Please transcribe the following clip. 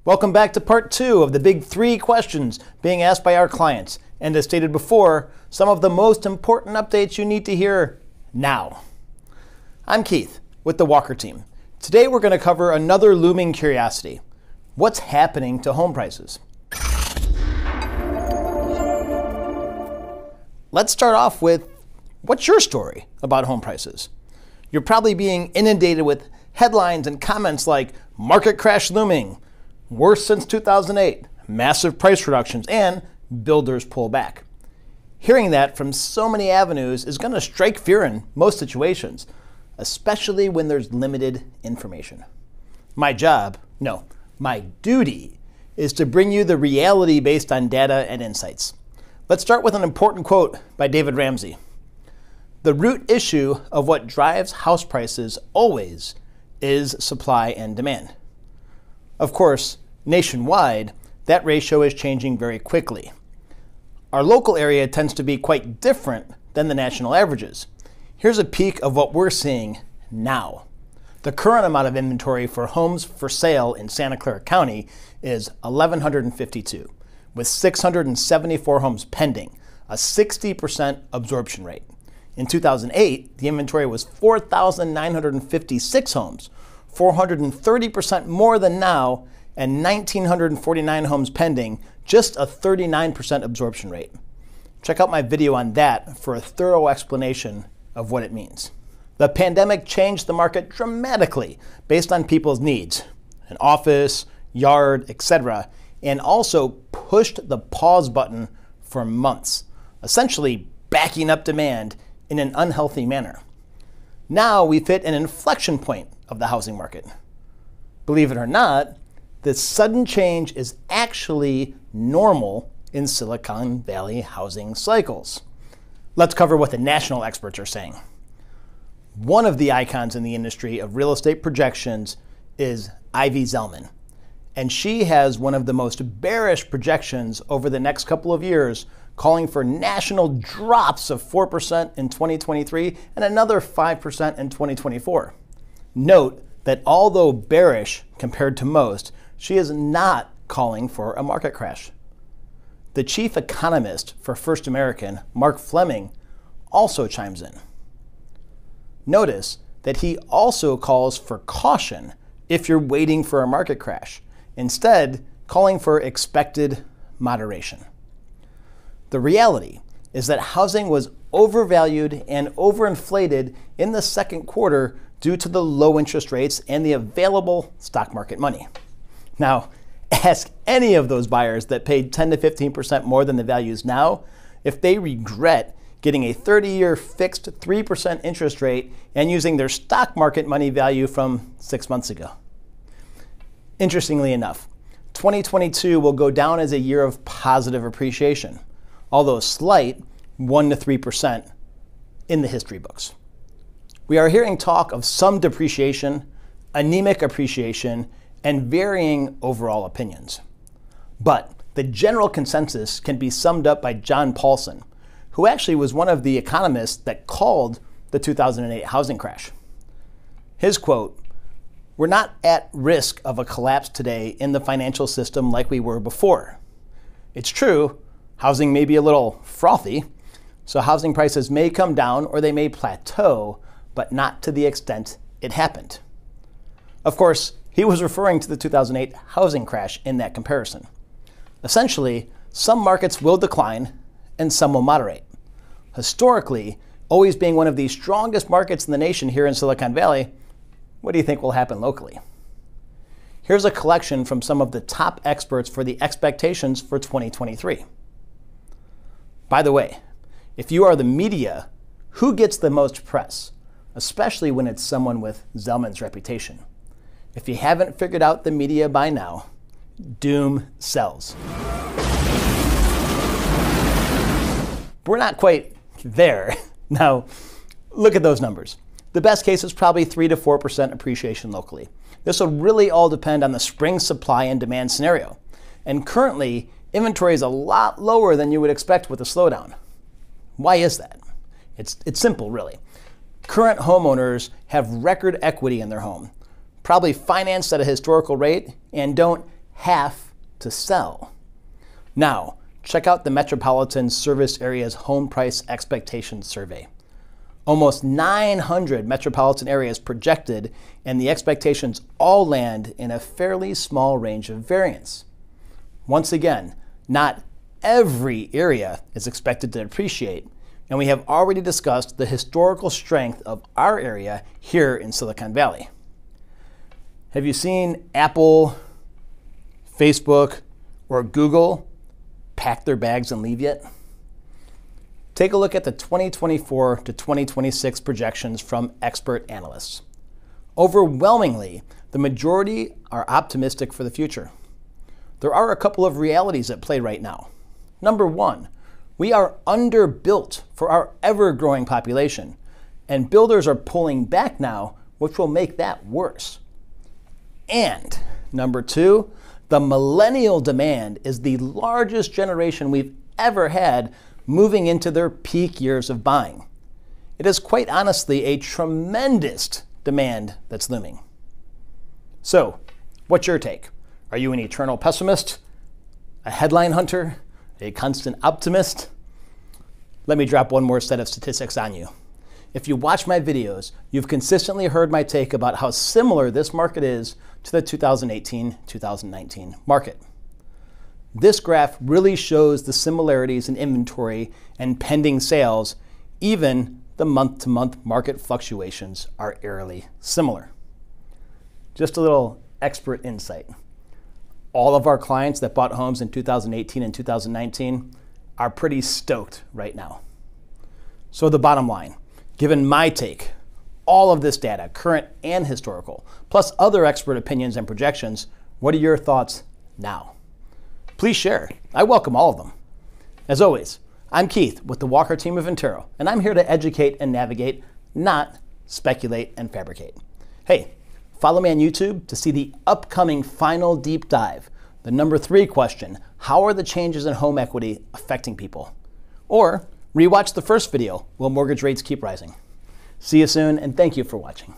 Welcome back to part 2 of the big 3 questions being asked by our clients. And as stated before, some of the most important updates you need to hear now. I'm Keith with the Walker team. Today we're going to cover another looming curiosity. What's happening to home prices? Let's start off with, what's your story about home prices? You're probably being inundated with headlines and comments like, market crash looming, worst since 2008, massive price reductions, and builders pull back. Hearing that from so many avenues is going to strike fear in most situations, especially when there's limited information. My duty is to bring you the reality based on data and insights. Let's start with an important quote by David Ramsey. The root issue of what drives house prices always is supply and demand. Of course, nationwide, that ratio is changing very quickly. Our local area tends to be quite different than the national averages. Here's a peek of what we're seeing now. The current amount of inventory for homes for sale in Santa Clara County is 1,152, with 674 homes pending, a 60% absorption rate. In 2008, the inventory was 4,956 homes, 430% more than now, and 1,949 homes pending, just a 39% absorption rate. Check out my video on that for a thorough explanation of what it means. The pandemic changed the market dramatically based on people's needs, an office, yard, etc., and also pushed the pause button for months, essentially backing up demand in an unhealthy manner. Now we've hit an inflection point of the housing market. Believe it or not, this sudden change is actually normal in Silicon Valley housing cycles. Let's cover what the national experts are saying. One of the icons in the industry of real estate projections is Ivy Zelman, and she has one of the most bearish projections over the next couple of years, calling for national drops of 4% in 2023 and another 5% in 2024. Note that although bearish compared to most, she is not calling for a market crash. The chief economist for First American, Mark Fleming, also chimes in. Notice that he also calls for caution if you're waiting for a market crash, instead calling for expected moderation. The reality is that housing was overvalued and overinflated in the second quarter due to the low interest rates and the available stock market money. Now, ask any of those buyers that paid 10 to 15% more than the values now if they regret getting a 30-year fixed 3% interest rate and using their stock market money value from 6 months ago. Interestingly enough, 2022 will go down as a year of positive appreciation, although slight, 1 to 3% in the history books. We are hearing talk of some depreciation, anemic appreciation, and varying overall opinions. But the general consensus can be summed up by John Paulson, who actually was one of the economists that called the 2008 housing crash. His quote, "We're not at risk of a collapse today in the financial system like we were before. It's true, housing may be a little frothy, so housing prices may come down or they may plateau, but not to the extent it happened." Of course, he was referring to the 2008 housing crash in that comparison. Essentially, some markets will decline and some will moderate. Historically, always being one of the strongest markets in the nation here in Silicon Valley, what do you think will happen locally? Here's a collection from some of the top experts for the expectations for 2023. By the way, if you are the media, who gets the most press, especially when it's someone with Zelman's reputation? If you haven't figured out the media by now, doom sells. We're not quite there. Now, look at those numbers. The best case is probably 3 to 4% appreciation locally. This will really all depend on the spring supply and demand scenario. And currently, inventory is a lot lower than you would expect with a slowdown. Why is that? It's simple, really. Current homeowners have record equity in their home, probably financed at a historical rate, and don't half to sell. Now, check out the Metropolitan Service Area's Home Price Expectations Survey. Almost 900 metropolitan areas projected, and the expectations all land in a fairly small range of variance. Once again, not every area is expected to appreciate, and we have already discussed the historical strength of our area here in Silicon Valley. Have you seen Apple, Facebook, or Google pack their bags and leave yet? Take a look at the 2024 to 2026 projections from expert analysts. Overwhelmingly, the majority are optimistic for the future. There are a couple of realities at play right now. Number one, we are underbuilt for our ever-growing population, and builders are pulling back now, which will make that worse. And number two, the millennial demand is the largest generation we've ever had moving into their peak years of buying. It is quite honestly a tremendous demand that's looming. So, what's your take? Are you an eternal pessimist? A headline hunter? A constant optimist? Let me drop one more set of statistics on you. If you watch my videos, you've consistently heard my take about how similar this market is to the 2018-2019 market. This graph really shows the similarities in inventory and pending sales. Even the month-to-month market fluctuations are eerily similar. Just a little expert insight. All of our clients that bought homes in 2018 and 2019 are pretty stoked right now. So the bottom line, given my take, all of this data, current and historical, plus other expert opinions and projections, what are your thoughts now? Please share. I welcome all of them. As always, I'm Keith with the Walker team of Intero, and I'm here to educate and navigate, not speculate and fabricate. Hey, follow me on YouTube to see the upcoming final deep dive, the number 3 question, how are the changes in home equity affecting people? Or rewatch the first video, will mortgage rates keep rising? See you soon, and thank you for watching.